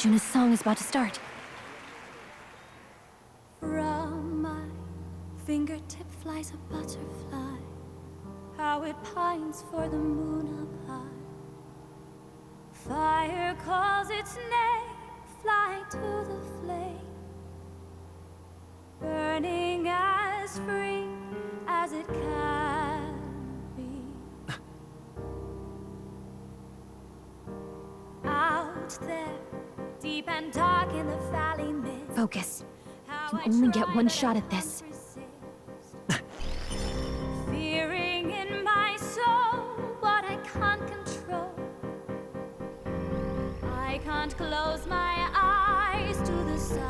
Juna's song is about to start. From my fingertip flies a butterfly, how it pines for the moon up high. Fire calls its name, fly to the flame, burning as free as it can be. Out there, deep and dark in the valley mid. Focus. You only get one shot at this. Fearing in my soul what I can't control. I can't close my eyes to the sunrise.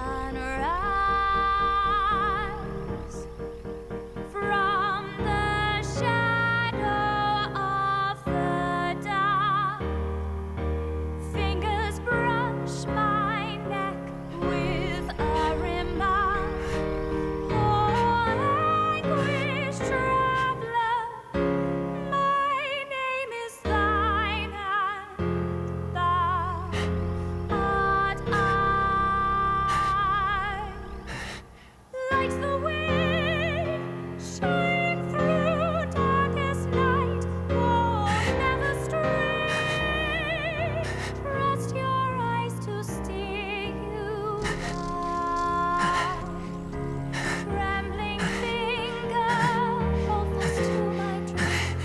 From the shadow of the dark, fingers brush my neck with a remark. Oh, anguish traveler, my name is thine, and thou art I. Like the wind, shine through darkest night. Oh, never stray. Trust your eyes to steer you on. Trembling finger, hold fast to my dream.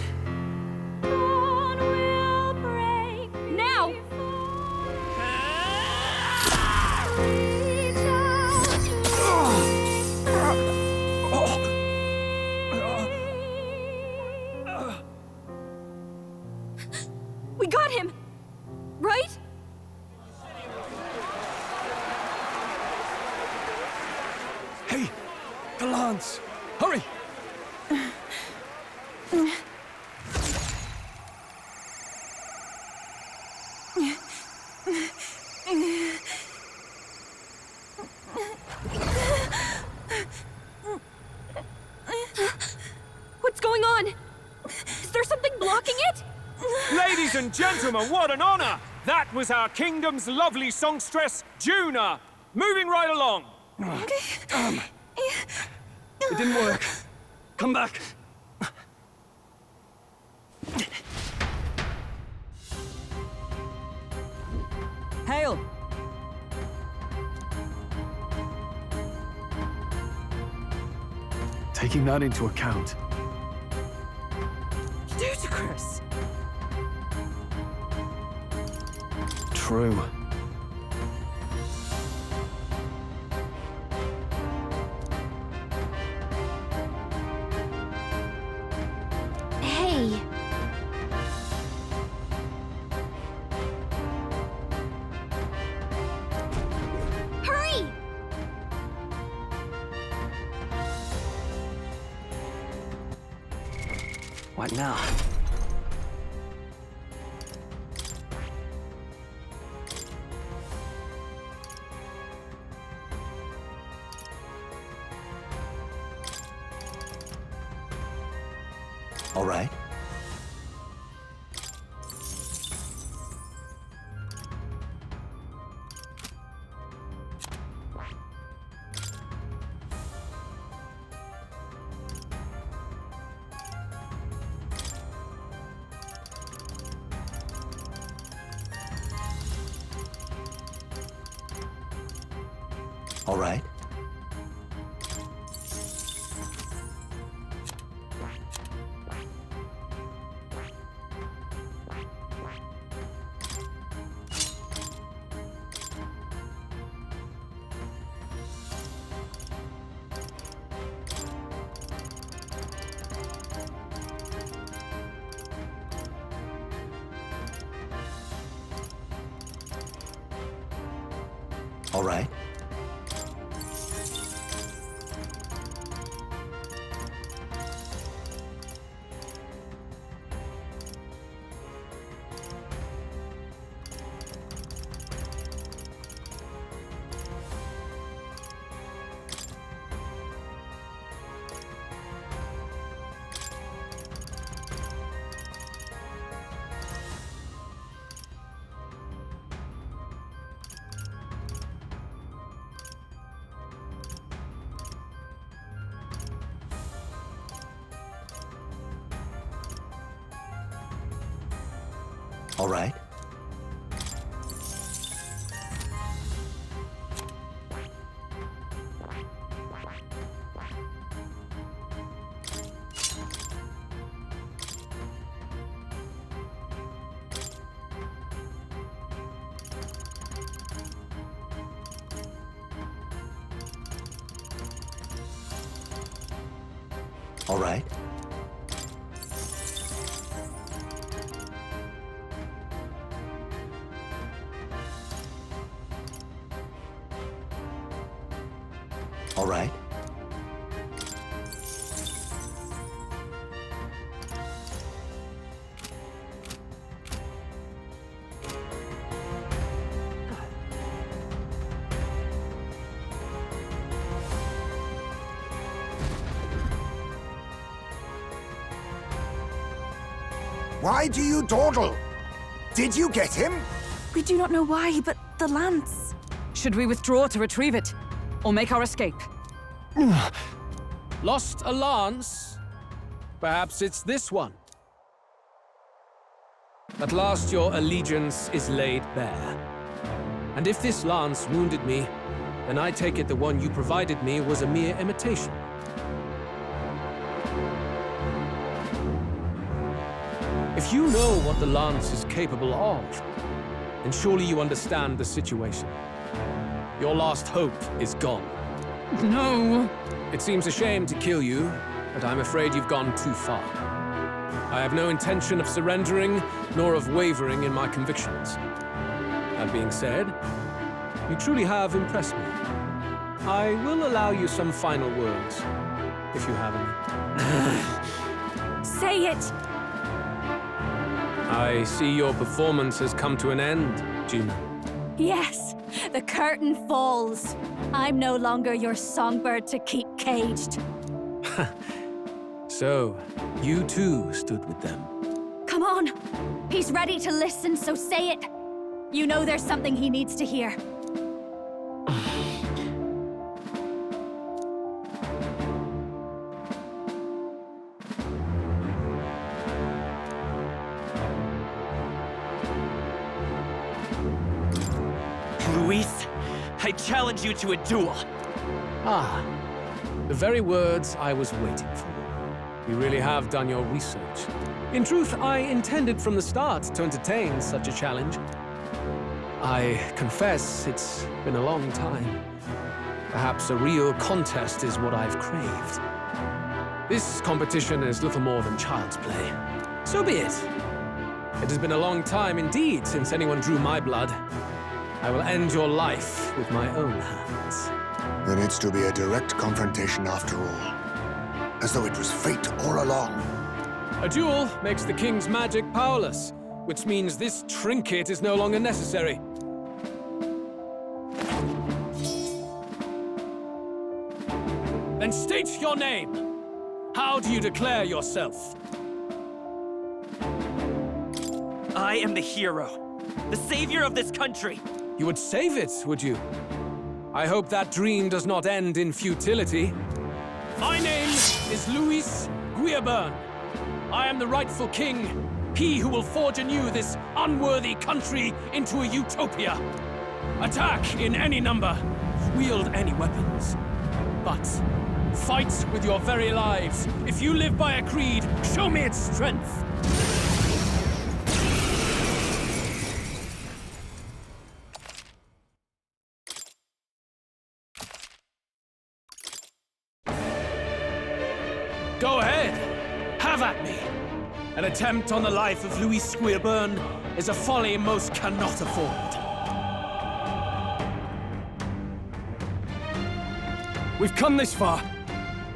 Dawn will break now. Reach out We got him! Right? Hey! The lance! Hurry! What's going on? Is there something blocking it? Ladies and gentlemen, what an honor! That was our kingdom's lovely songstress, Juna. Moving right along. It didn't work. Come back. Hail! Taking that into account, Ludicrous! true. Hey! Hurry! What now? All right. All right. All right. All right. All right. All right. Why do you dawdle? Did you get him? We do not know why, but the lance. Should we withdraw to retrieve it? Or make our escape? Lost a lance? Perhaps it's this one. At last your allegiance is laid bare. And if this lance wounded me, then I take it the one you provided me was a mere imitation. If you know what the lance is capable of, then surely you understand the situation. Your last hope is gone. No. It seems a shame to kill you, but I'm afraid you've gone too far. I have no intention of surrendering, nor of wavering in my convictions. That being said, you truly have impressed me. I will allow you some final words, if you have any. Say it! I see your performance has come to an end, Juno. Yes, the curtain falls. I'm no longer your songbird to keep caged. So, you too stood with them. Come on. He's ready to listen, so say it. You know there's something he needs to hear. Luis, I challenge you to a duel. Ah, the very words I was waiting for. You really have done your research. In truth, I intended from the start to entertain such a challenge. I confess it's been a long time. Perhaps a real contest is what I've craved. This competition is little more than child's play. So be it. It has been a long time indeed since anyone drew my blood. I will end your life with my own hands. Then it's to be a direct confrontation after all. As though it was fate all along. A duel makes the king's magic powerless, which means this trinket is no longer necessary. Then state your name. How do you declare yourself? I am the hero, the savior of this country. You would save it, would you? I hope that dream does not end in futility. My name is Luis Guillaburn. I am the rightful king, he who will forge anew this unworthy country into a utopia. Attack in any number, wield any weapons. But fight with your very lives. If you live by a creed, show me its strength. Go ahead. Have at me. An attempt on the life of Luis Guillaburn is a folly most cannot afford. We've come this far.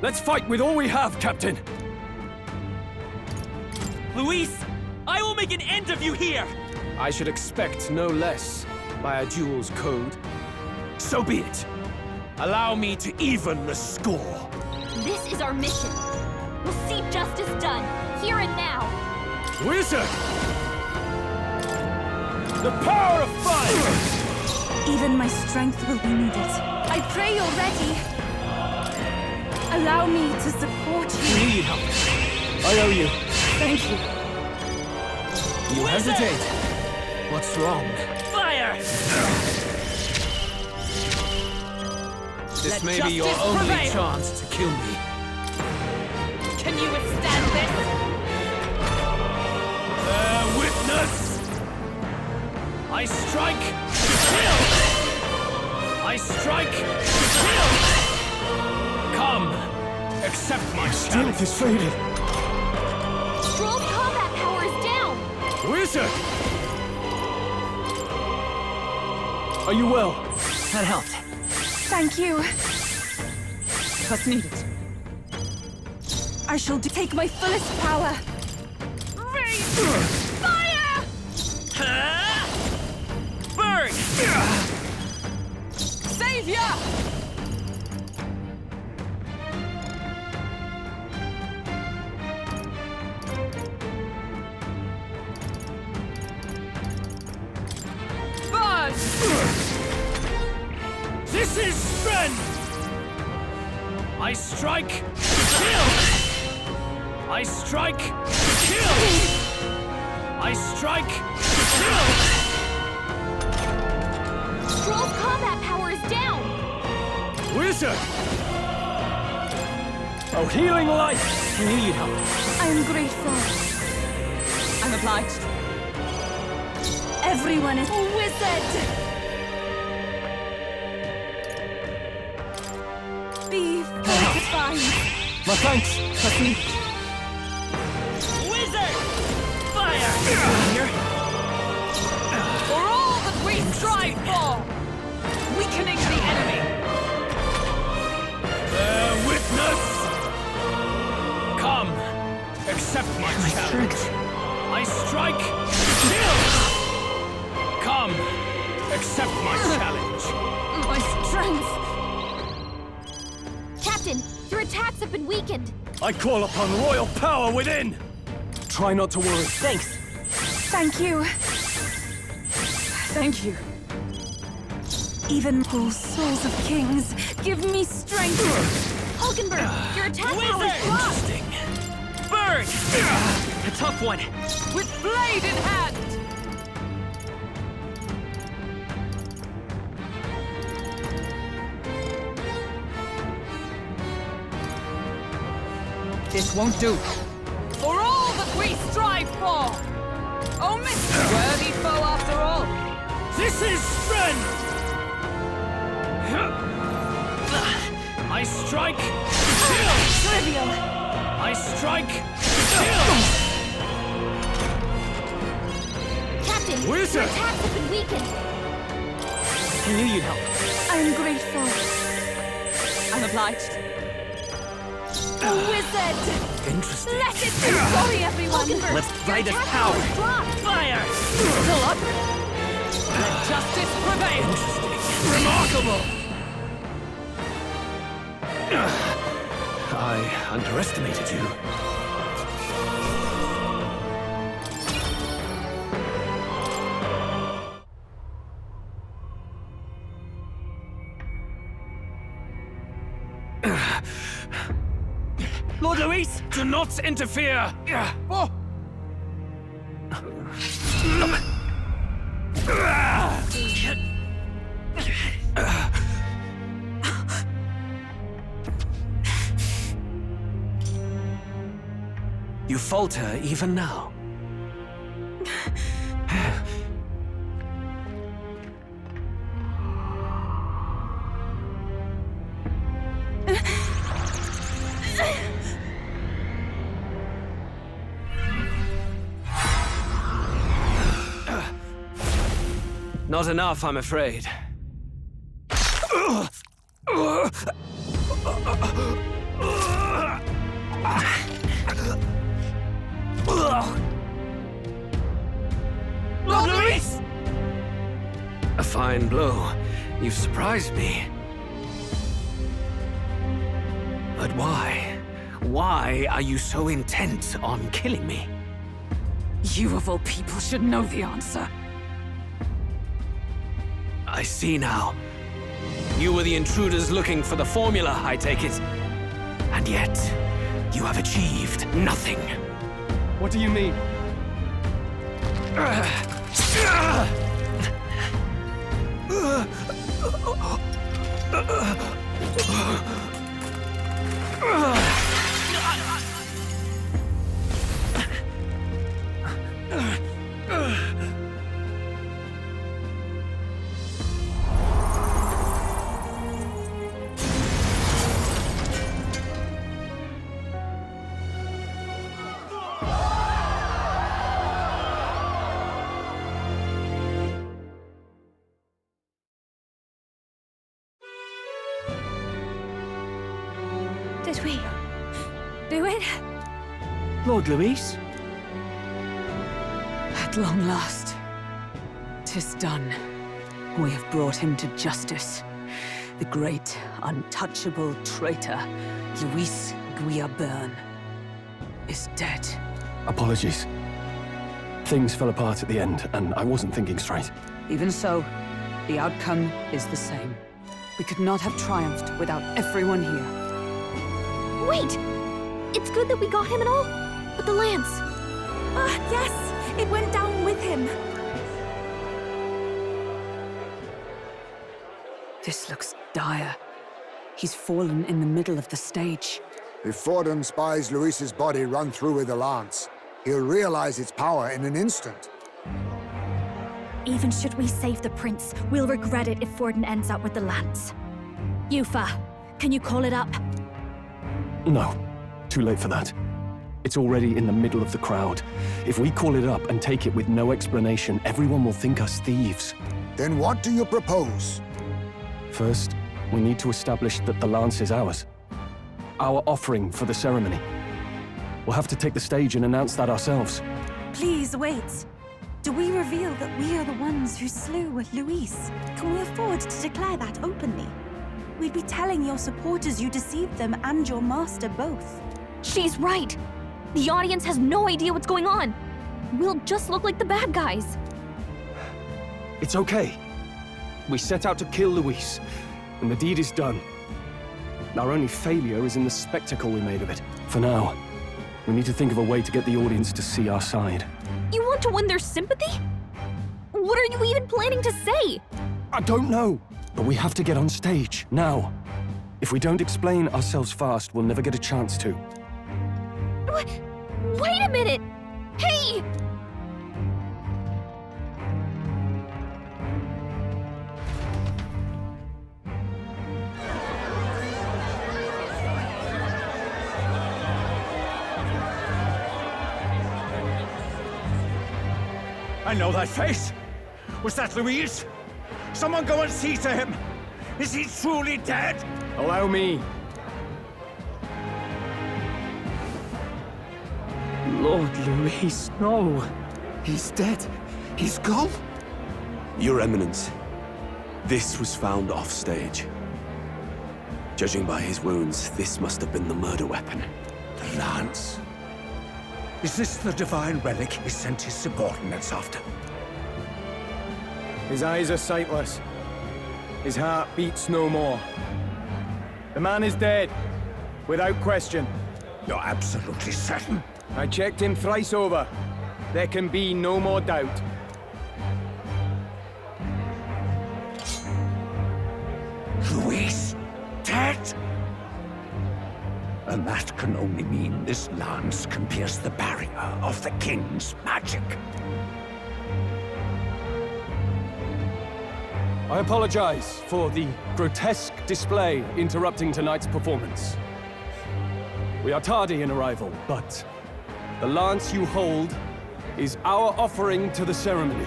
Let's fight with all we have, Captain. Luis, I will make an end of you here. I should expect no less by a duel's code. So be it. Allow me to even the score. This is our mission. We'll see justice done, here and now. Wizard! The power of fire! Even my strength will be needed. I pray you're ready. Allow me to support you. You need help. I owe you. Thank you. You hesitate. What's wrong? Fire! This Let may be your justice only prevail. chance to kill me. Can you withstand this? Bear witness! I strike to kill! I strike to kill! Come, accept my challenge. is faded. Stroll's combat power is down! Wizard! Are you well? That helped. Thank you. What's needed? I shall take my fullest power. Fire! Burn! Savior! Burn! This is strength! I strike to kill! I strike to kill! I strike to kill! Stroll's combat power is down! Wizard! Oh, healing light! I knew you'd help. I am grateful. I'm obliged. Everyone is a wizard! Be fortified. My thanks! What's needed? Wizard! Fire! Here. For all that we strive for! Weakening the enemy! Bear witness! Come, accept my challenge. I strike to kill! Come, accept my challenge. My strength! Captain, your attacks have been weakened. I call upon royal power within! Try not to worry. Thanks. Thank you. Thank you. Even poor souls of kings, give me strength! Hulkenberg, your attack power is Wizard! blocked! Interesting. Burn! A tough one. With blade in hand! This won't do. For all that we strive for! Oh, Mr. Worthy foe after all! This is strength! I strike to kill! Trivial! I strike to kill! Captain, Wizard! your attacks have been weakened. I knew you'd help. I am grateful. I'm obliged. A wizard! Interesting. Let it be sorry, everyone! Hulkenberg, Let's your ride this attack power. is blocked. Fire! Still up? Let justice prevail! Remarkable! I underestimated you. Lord Luis! Do not interfere! Oh. You falter even now. Not enough, I'm afraid. Lord Luis! A fine blow. You've surprised me. But why? Why are you so intent on killing me? You of all people should know the answer. I see now. You were the intruders looking for the formula, I take it. And yet, you have achieved nothing. What do you mean? Did we do it? Lord Luis? At long last, 'tis done. We have brought him to justice. The great, untouchable traitor, Luis Guillaburn, is dead. Apologies. Things fell apart at the end, and I wasn't thinking straight. Even so, the outcome is the same. We could not have triumphed without everyone here. Wait! It's good that we got him and all, but the lance... Ah, yes! It went down with him. This looks dire. He's fallen in the middle of the stage. If Forden spies Luis's body run through with the lance, he'll realize its power in an instant. Even should we save the prince, we'll regret it if Forden ends up with the lance. Yufa, can you call it up? No. Too late for that. It's already in the middle of the crowd. If we call it up and take it with no explanation, everyone will think us thieves. Then what do you propose? First, we need to establish that the lance is ours. Our offering for the ceremony. We'll have to take the stage and announce that ourselves. Please wait. Do we reveal that we are the ones who slew Luis? Can we afford to declare that openly? We'd be telling your supporters you deceived them and your master both. She's right! The audience has no idea what's going on. We'll just look like the bad guys. It's okay. We set out to kill Luis, and the deed is done. Our only failure is in the spectacle we made of it. For now, we need to think of a way to get the audience to see our side. You want to win their sympathy? What are you even planning to say? I don't know, but we have to get on stage, now. If we don't explain ourselves fast, we'll never get a chance to. Wait a minute! Hey! I know that face! Was that Luis? Someone go and see to him! Is he truly dead? Allow me. Lord Luis, no. He's dead. He's gone. Your Eminence, this was found off-stage. Judging by his wounds, this must have been the murder weapon. The lance? Is this the divine relic he sent his subordinates after? His eyes are sightless. His heart beats no more. The man is dead, without question. You're absolutely certain? I checked him thrice over. There can be no more doubt. Luis? Dead? And that can only mean this lance can pierce the barrier of the king's magic. I apologize for the grotesque display interrupting tonight's performance. We are tardy in arrival, but the lance you hold is our offering to the ceremony.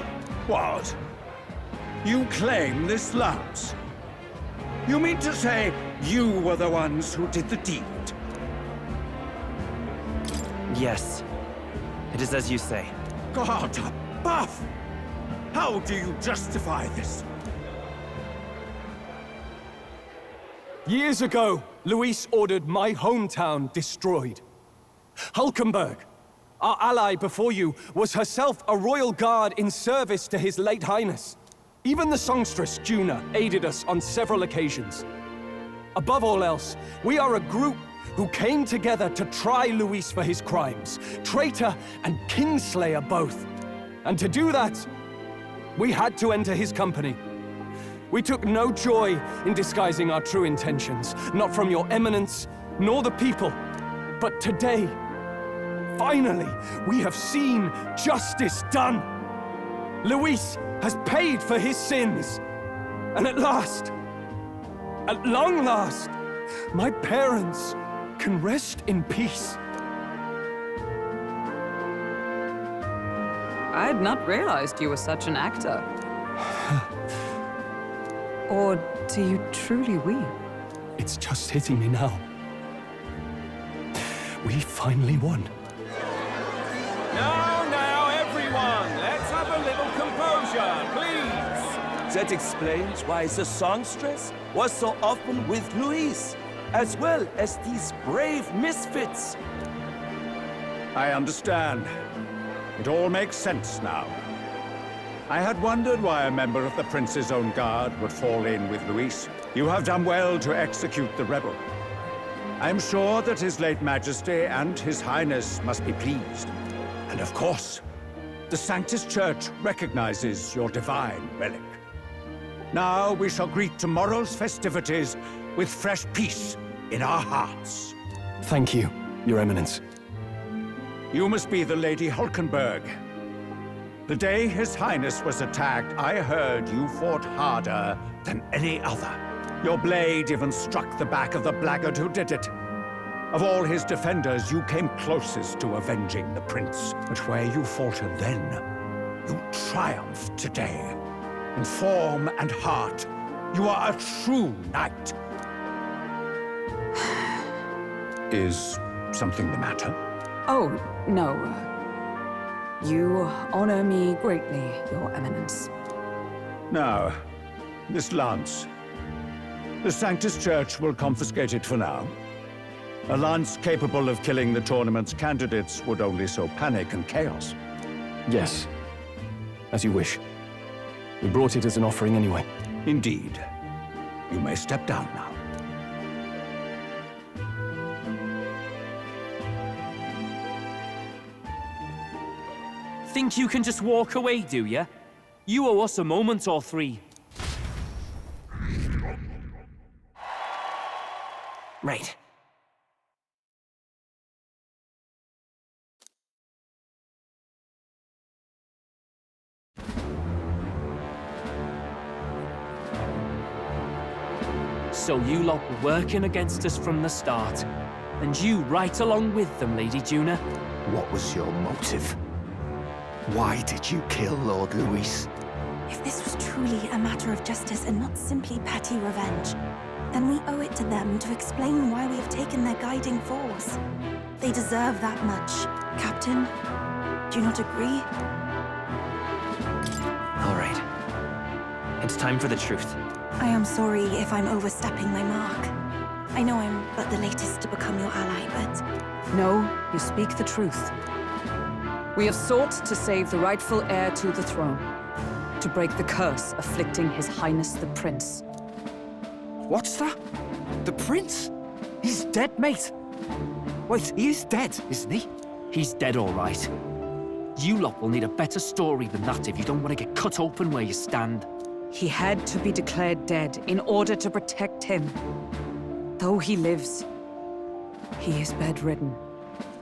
What? You claim this lance? You mean to say you were the ones who did the deed? Yes. It is as you say. God above! How do you justify this? Years ago, Luis ordered my hometown destroyed. Hulkenberg, our ally before you, was herself a royal guard in service to his late highness. Even the songstress, Juna, aided us on several occasions. Above all else, we are a group who came together to try Luis for his crimes, traitor and kingslayer both. And to do that, We had to enter his company. We took no joy in disguising our true intentions, not from your eminence, nor the people. But today, finally, we have seen justice done. Luis has paid for his sins. And at last, at long last, my parents can rest in peace. I had not realized you were such an actor. Or do you truly weep? It's just hitting me now. We finally won. Now, everyone, let's have a little composure, please. That explains why the songstress was so often with Luis, as well as these brave misfits. I understand. It all makes sense now. I had wondered why a member of the Prince's own guard would fall in with Luis. You have done well to execute the rebel. I am sure that His late Majesty and His Highness must be pleased. And of course, the Sanctus Church recognizes your divine relic. Now we shall greet tomorrow's festivities with fresh peace in our hearts. Thank you, Your Eminence. You must be the Lady Hulkenberg. The day His Highness was attacked, I heard you fought harder than any other. Your blade even struck the back of the blackguard who did it. Of all his defenders, you came closest to avenging the Prince. But where you faltered then, you triumphed today. In form and heart, you are a true knight. Is something the matter? Oh, no. You honor me greatly, Your Eminence. Now, this lance. The Sanctus Church will confiscate it for now. A lance capable of killing the tournament's candidates would only sow panic and chaos. Yes, as you wish. We brought it as an offering anyway. Indeed. You may step down now. Think you can just walk away, do ya? You owe us a moment or three. Right. So you lot were working against us from the start. And you right along with them, Lady Juna. What was your motive? Why did you kill Lord Luis? If this was truly a matter of justice and not simply petty revenge, then we owe it to them to explain why we have taken their guiding force. They deserve that much. Captain, do you not agree? All right. It's time for the truth. I am sorry if I'm overstepping my mark. I know I'm but the latest to become your ally, but... No, you speak the truth. We have sought to save the rightful heir to the throne, to break the curse afflicting His Highness the Prince. What's that? The Prince? He's dead, mate. Wait, he is dead, isn't he? He's dead, all right. You lot will need a better story than that if you don't want to get cut open where you stand. He had to be declared dead in order to protect him. Though he lives, he is bedridden,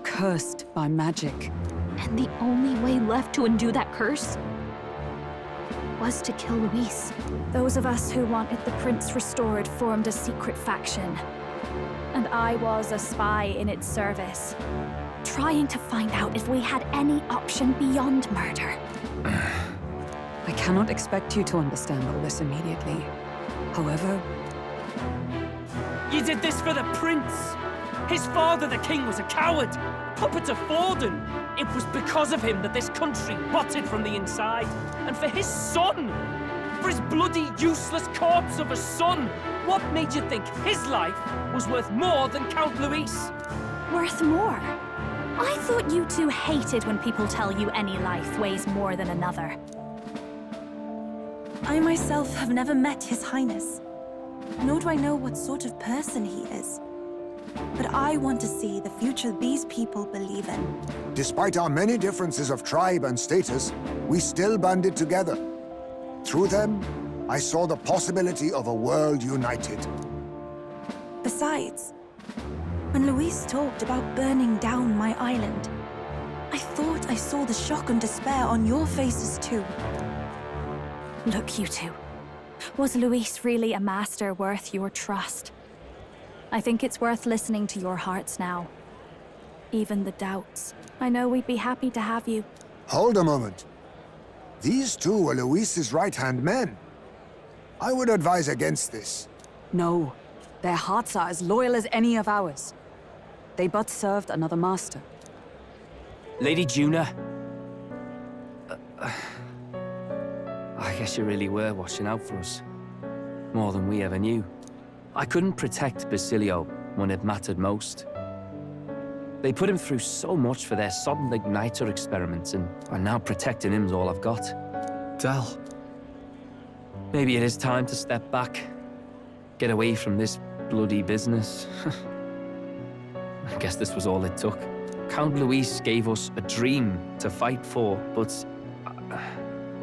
cursed by magic. And the only way left to undo that curse was to kill Luis. Those of us who wanted the prince restored formed a secret faction. And I was a spy in its service, trying to find out if we had any option beyond murder. I cannot expect you to understand all this immediately. However... You did this for the prince! His father, the king, was a coward! Puppet of Forden! It was because of him that this country rotted from the inside. And for his son! For his bloody, useless corpse of a son! What made you think his life was worth more than Count Luis? Worth more? I thought you two hated when people tell you any life weighs more than another. I myself have never met His Highness, nor do I know what sort of person he is. But I want to see the future these people believe in. Despite our many differences of tribe and status, we still banded together. Through them, I saw the possibility of a world united. Besides, when Luis talked about burning down my island, I thought I saw the shock and despair on your faces too. Look, you two. Was Luis really a master worth your trust? I think it's worth listening to your hearts now. Even the doubts. I know we'd be happy to have you. Hold a moment. These two were Luis's right-hand men. I would advise against this. No. Their hearts are as loyal as any of ours. They but served another master. Lady Juna. I guess you really were watching out for us. More than we ever knew. I couldn't protect Basilio when it mattered most. They put him through so much for their sodden igniter experiments, and now protecting him's all I've got. Del. Maybe it is time to step back. Get away from this bloody business. I guess this was all it took. Count Luis gave us a dream to fight for, but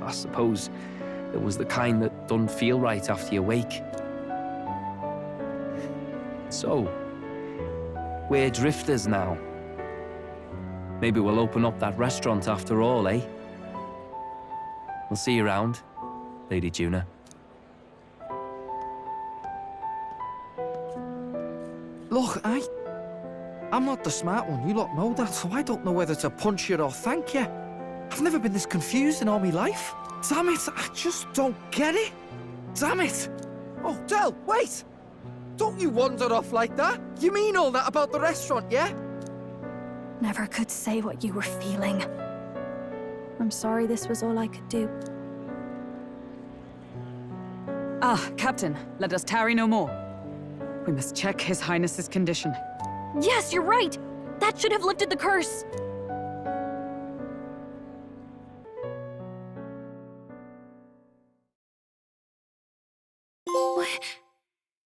I suppose it was the kind that don't feel right after you wake. So, we're drifters now. Maybe we'll open up that restaurant after all, eh? We'll see you around, Lady Juna. Look, I'm not the smart one, you lot know that, so I don't know whether to punch you or thank you. I've never been this confused in all my life. Damn it, I just don't get it. Damn it! Oh, Del, wait! Don't you wander off like that? You mean all that about the restaurant, yeah? Never could say what you were feeling. I'm sorry this was all I could do. Ah, Captain, let us tarry no more. We must check His Highness's condition. Yes, you're right! That should have lifted the curse!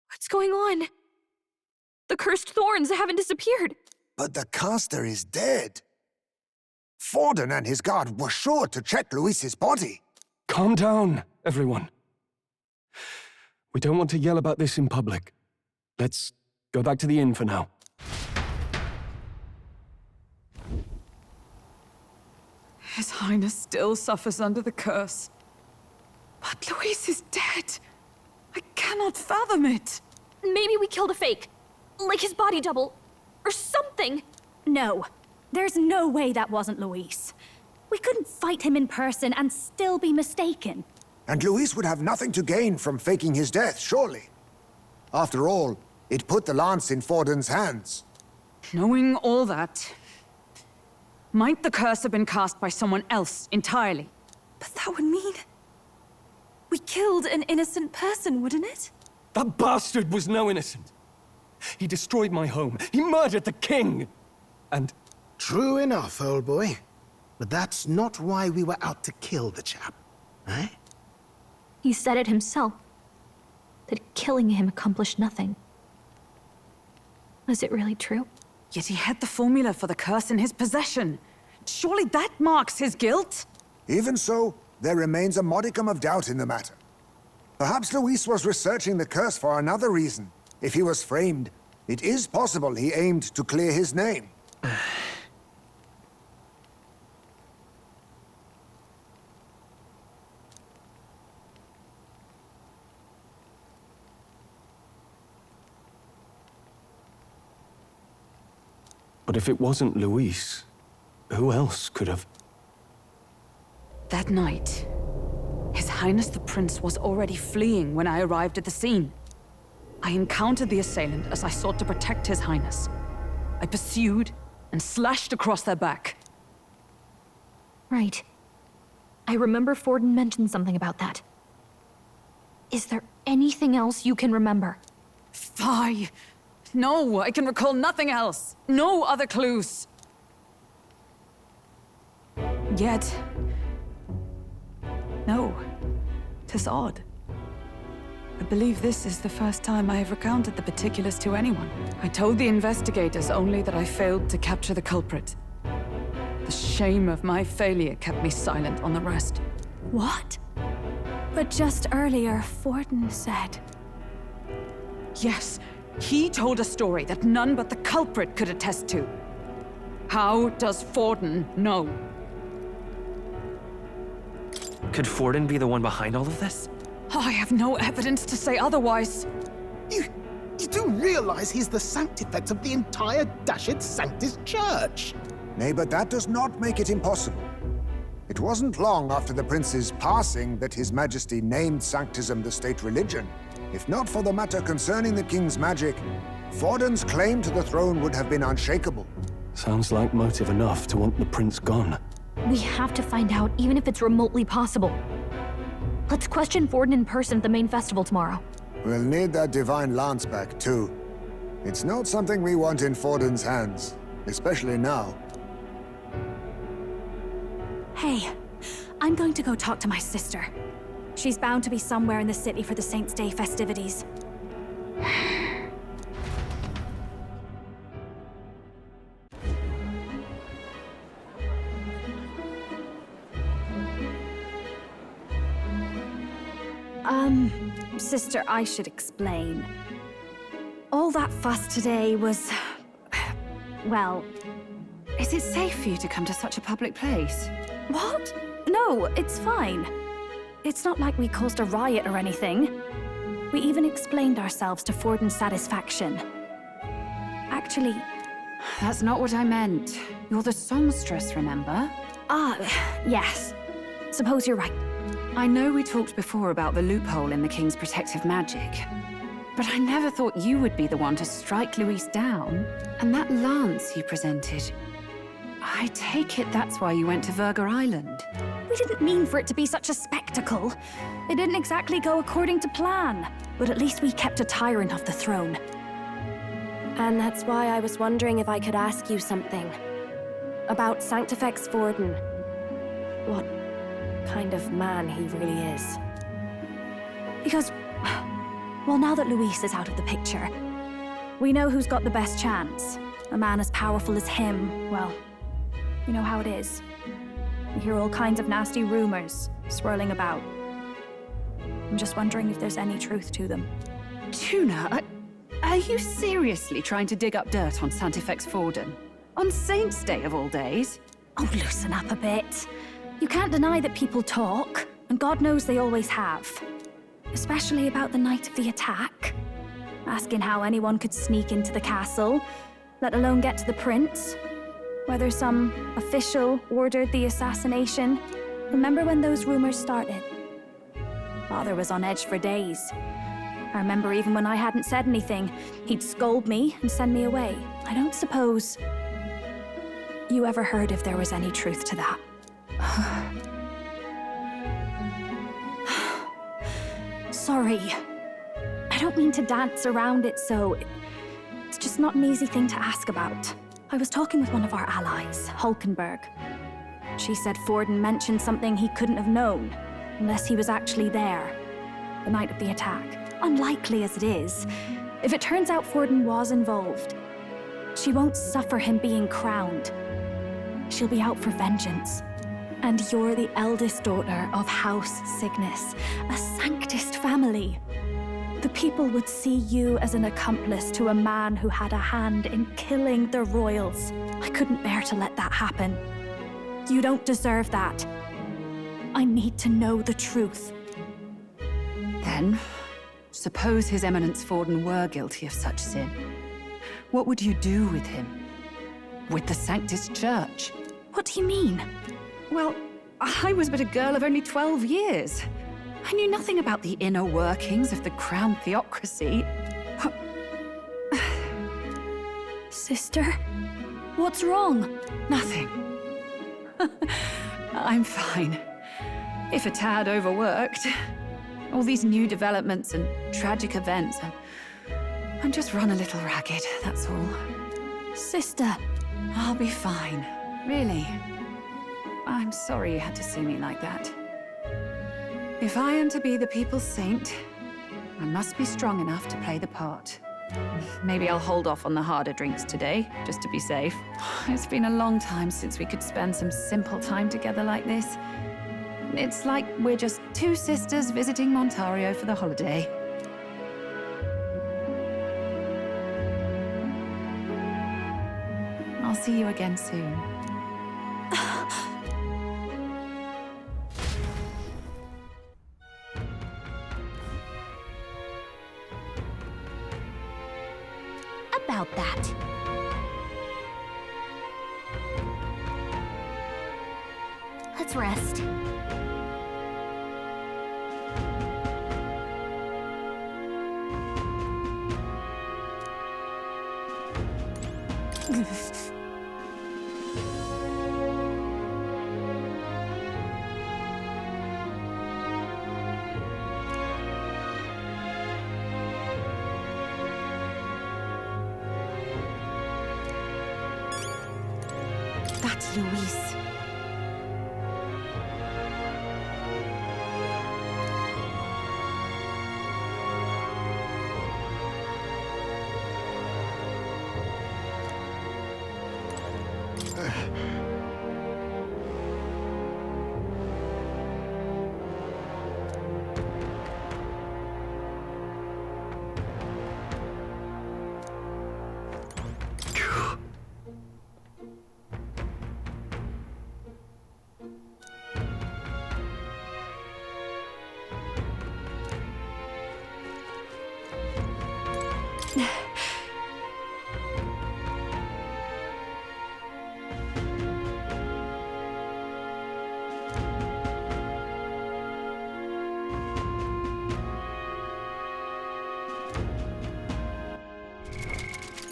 What's going on? The cursed thorns haven't disappeared. But the caster is dead. Forden and his guard were sure to check Luis's body. Calm down, everyone. We don't want to yell about this in public. Let's go back to the inn for now. His Highness still suffers under the curse. But Luis is dead. I cannot fathom it. Maybe we killed a fake. Like his body double. Or something. No. There's no way that wasn't Luis. We couldn't fight him in person and still be mistaken. And Luis would have nothing to gain from faking his death, surely. After all, it put the lance in Forden's hands. Knowing all that, might the curse have been cast by someone else entirely? But that would mean... we killed an innocent person, wouldn't it? That bastard was no innocent. He destroyed my home. He murdered the king. And... True enough, old boy. But that's not why we were out to kill the chap, eh? He said it himself. That killing him accomplished nothing. Was it really true? Yet he had the formula for the curse in his possession. Surely that marks his guilt? Even so, there remains a modicum of doubt in the matter. Perhaps Luis was researching the curse for another reason. If he was framed, it is possible he aimed to clear his name. But if it wasn't Luis, who else could have... That night, His Highness the Prince was already fleeing when I arrived at the scene. I encountered the assailant as I sought to protect His Highness. I pursued and slashed across their back. Right. I remember Forden mentioned something about that. Is there anything else you can remember? Fie! No, I can recall nothing else. No other clues. Yet... no. 'Tis odd. I believe this is the first time I have recounted the particulars to anyone. I told the investigators only that I failed to capture the culprit. The shame of my failure kept me silent on the rest. What? But just earlier, Forden said... Yes, he told a story that none but the culprit could attest to. How does Forden know? Could Forden be the one behind all of this? I have no evidence to say otherwise. You do realize he's the sanctifex of the entire Dashit Sanctus Church? Nay, but that does not make it impossible. It wasn't long after the prince's passing that His Majesty named Sanctism the state religion. If not for the matter concerning the king's magic, Forden's claim to the throne would have been unshakable. Sounds like motive enough to want the prince gone. We have to find out, even if it's remotely possible. Let's question Forden in person at the main festival tomorrow. We'll need that divine lance back, too. It's not something we want in Forden's hands, especially now. Hey, I'm going to go talk to my sister. She's bound to be somewhere in the city for the Saints' Day festivities. Sister, I should explain. All that fuss today was... well... Is it safe for you to come to such a public place? What? No, it's fine. It's not like we caused a riot or anything. We even explained ourselves to Forden's satisfaction. Actually... That's not what I meant. You're the songstress, remember? Yes. Suppose you're right. I know we talked before about the loophole in the King's protective magic, but I never thought you would be the one to strike Luis down. And that lance you presented, I take it that's why you went to Verga Island. We didn't mean for it to be such a spectacle. It didn't exactly go according to plan, but at least we kept a tyrant off the throne. And that's why I was wondering if I could ask you something. About Sanctifex Forden. What kind of man he really is. Because, well, now that Luis is out of the picture, we know who's got the best chance. A man as powerful as him, well, you know how it is. We hear all kinds of nasty rumors swirling about. I'm just wondering if there's any truth to them. Tuna, are you seriously trying to dig up dirt on Sanctifex Forden? On Saints' Day of all days? Oh, loosen up a bit. You can't deny that people talk, and God knows they always have. Especially about the night of the attack. Asking how anyone could sneak into the castle, let alone get to the prince. Whether some official ordered the assassination. Remember when those rumors started? Father was on edge for days. I remember even when I hadn't said anything, he'd scold me and send me away. I don't suppose you ever heard if there was any truth to that. Sorry. I don't mean to dance around it, so... It's just not an easy thing to ask about. I was talking with one of our allies, Hulkenberg. She said Forden mentioned something he couldn't have known, unless he was actually there, the night of the attack. Unlikely as it is, if it turns out Forden was involved, she won't suffer him being crowned. She'll be out for vengeance. And you're the eldest daughter of House Cygnus, a Sanctist family. The people would see you as an accomplice to a man who had a hand in killing the royals. I couldn't bear to let that happen. You don't deserve that. I need to know the truth. Then, suppose His Eminence Forden were guilty of such sin. What would you do with him? With the Sanctus Church? What do you mean? Well, I was but a girl of only 12 years. I knew nothing about the inner workings of the crown theocracy. Sister? What's wrong? Nothing. I'm fine. If a tad overworked. All these new developments and tragic events. I'm just run a little ragged, that's all. Sister. I'll be fine. Really. I'm sorry you had to see me like that. If I am to be the people's saint, I must be strong enough to play the part. Maybe I'll hold off on the harder drinks today, just to be safe. It's been a long time since we could spend some simple time together like this. It's like we're just two sisters visiting Montario for the holiday. I'll see you again soon. About that. Let's rest. That's Luis.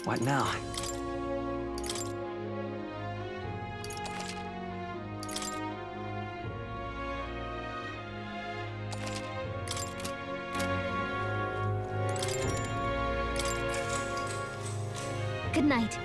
What now? Good night.